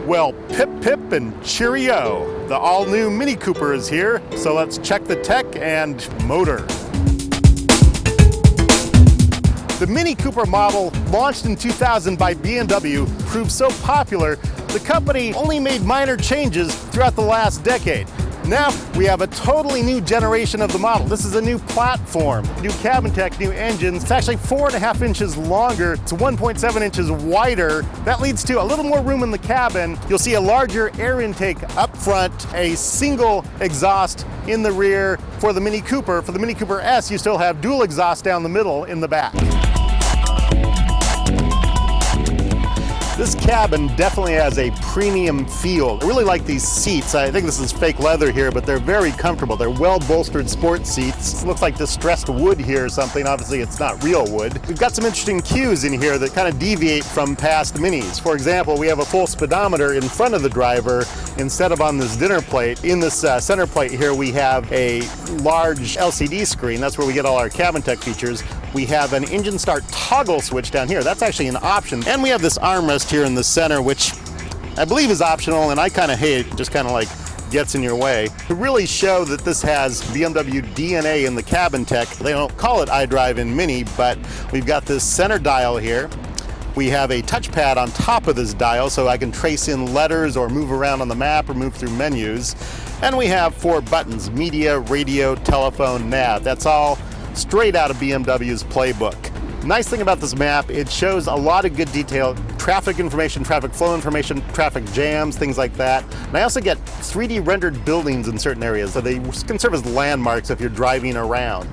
Well, pip pip and cheerio. The all-new Mini Cooper is here, so let's check the tech and motor. The Mini Cooper model, launched in 2000 by BMW, proved so popular, the company only made minor changes throughout the last decade. Now we have a totally new generation of the model. This is a new platform, new cabin tech, new engines. It's actually 4.5 inches longer. It's 1.7 inches wider. That leads to a little more room in the cabin. You'll see a larger air intake up front, a single exhaust in the rear. For the Mini Cooper, for the Mini Cooper S, you still have dual exhaust down the middle in the back. This cabin definitely has a premium feel. I really like these seats. I think this is fake leather here, but they're very comfortable. They're well-bolstered sports seats. It looks like distressed wood here or something. Obviously, it's not real wood. We've got some interesting cues in here that kind of deviate from past Minis. For example, we have a full speedometer in front of the driver instead of on this dinner plate. In this center plate here, we have a large LCD screen. That's where we get all our cabin tech features. We have an engine start toggle switch down here. That's actually an option. And we have this armrest here in the center, which I believe is optional, and I kind of hate. It just kind of like gets in your way. To really show that this has BMW DNA in the cabin tech, they don't call it iDrive in Mini, but we've got this center dial here. We have a touchpad on top of this dial, so I can trace in letters or move around on the map or move through menus. And we have 4 buttons: media, radio, telephone, nav. That's all straight out of BMW's playbook. Nice thing about this map, it shows a lot of good detail, traffic information, traffic flow information, traffic jams, things like that. And I also get 3D rendered buildings in certain areas, so they can serve as landmarks if you're driving around.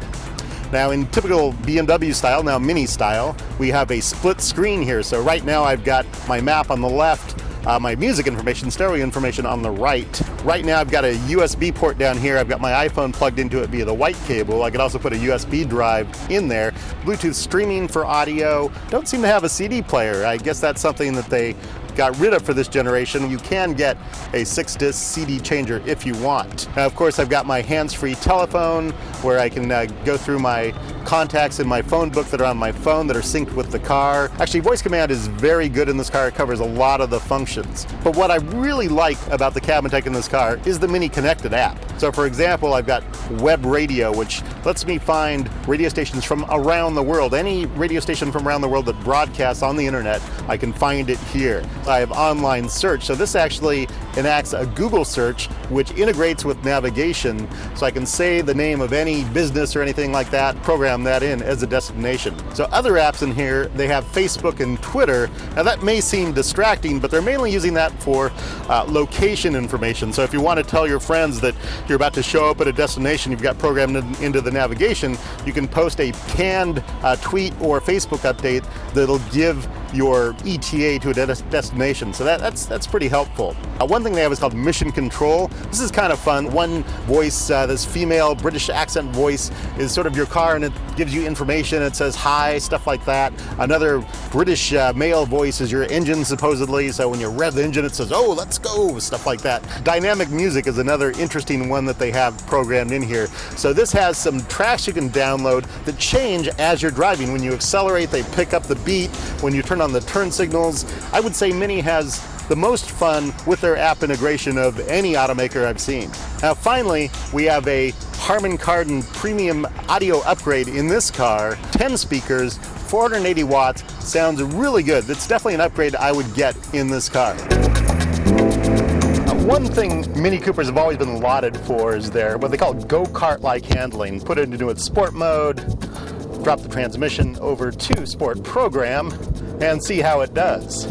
Now, in typical BMW style, now Mini style, we have a split screen here. So right now I've got my map on the left, my music information, stereo information on the right. Right now I've got a USB port down here. I've got my iPhone plugged into it via the white cable. I could also put a USB drive in there. Bluetooth streaming for audio. Don't seem to have a CD player. I guess that's something that they got rid of for this generation. You can get a 6-disc CD changer if you want. Now, of course, I've got my hands-free telephone where I can go through my contacts in my phone book that are on my phone that are synced with the car. Actually, voice command is very good in this car. It covers a lot of the functions. But what I really like about the cabin tech in this car is the Mini Connected app. So for example, I've got web radio, which lets me find radio stations from around the world. Any radio station from around the world that broadcasts on the internet, I can find it here. I have online search. So this actually enacts a Google search, which integrates with navigation. So I can say the name of any business or anything like that, program that in as a destination. So other apps in here, they have Facebook and Twitter. Now that may seem distracting, but they're mainly using that for location information. So if you want to tell your friends that you're about to show up at a destination you've got programmed into the navigation, you can post a canned tweet or Facebook update that'll give your ETA to a destination. So that's pretty helpful. One thing they have is called Mission Control. This is kind of fun. One voice, this female British accent voice, is sort of your car, and it gives you information. It says hi, stuff like that. Another British male voice is your engine, supposedly. So when you rev the engine, it says, oh, let's go, stuff like that. Dynamic music is another interesting one that they have programmed in here. So this has some tracks you can download that change as you're driving. When you accelerate, they pick up the beat. When you turn on the turn signals, I would say Mini has the most fun with their app integration of any automaker I've seen. Now finally, we have a Harman Kardon premium audio upgrade in this car. 10 speakers, 480 watts, sounds really good. It's definitely an upgrade I would get in this car. One thing Mini Coopers have always been lauded for is their what they call go-kart-like handling. Put it into its sport mode, drop the transmission over to sport program, and see how it does.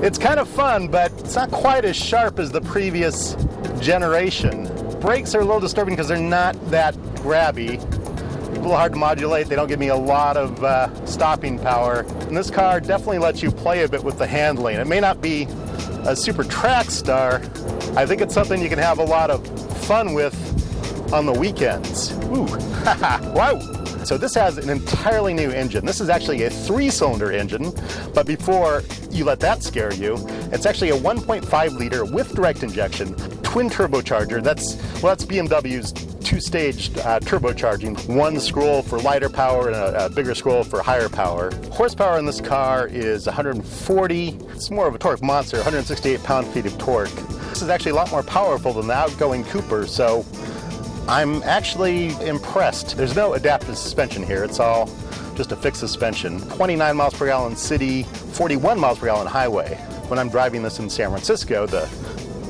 It's kind of fun, but it's not quite as sharp as the previous generation. Brakes are a little disturbing because they're not that grabby. A little hard to modulate. They don't give me a lot of stopping power. And this car definitely lets you play a bit with the handling. It may not be a super track star. I think it's something you can have a lot of fun with on the weekends. Ooh, wow. So this has an entirely new engine. This is actually a 3-cylinder engine, but before you let that scare you, it's actually a 1.5 liter with direct injection, twin turbocharger. That's BMW's two-stage turbocharging. One scroll for lighter power and a bigger scroll for higher power. Horsepower in this car is 140. It's more of a torque monster, 168 pound-feet of torque. This is actually a lot more powerful than the outgoing Cooper, so I'm actually impressed. There's no adaptive suspension here. It's all just a fixed suspension. 29 miles per gallon city, 41 miles per gallon highway. When I'm driving this in San Francisco, the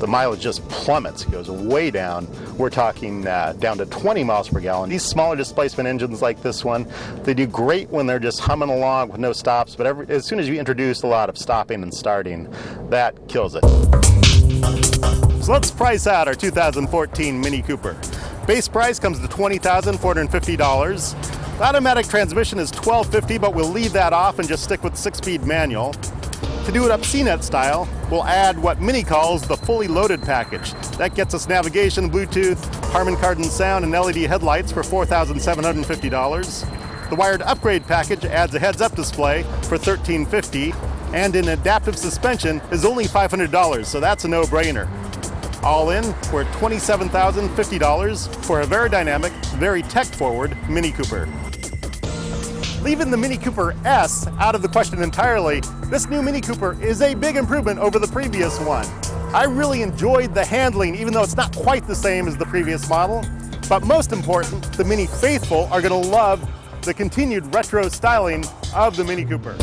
mileage just plummets. It goes way down. We're talking down to 20 miles per gallon. These smaller displacement engines like this one, they do great when they're just humming along with no stops, but as soon as you introduce a lot of stopping and starting, that kills it. So let's price out our 2014 Mini Cooper. Base price comes to $20,450. The automatic transmission is $1250, but we'll leave that off and just stick with 6-speed manual. To do it up CNET style, we'll add what Mini calls the fully loaded package. That gets us navigation, Bluetooth, Harman Kardon sound, and LED headlights for $4,750. The wired upgrade package adds a heads-up display for $1,350, and an adaptive suspension is only $500, so that's a no-brainer. All in, we're at $27,050 for a very dynamic, very tech-forward Mini Cooper. Leaving the Mini Cooper S out of the question entirely, this new Mini Cooper is a big improvement over the previous one. I really enjoyed the handling, even though it's not quite the same as the previous model. But most important, the Mini faithful are going to love the continued retro styling of the Mini Cooper.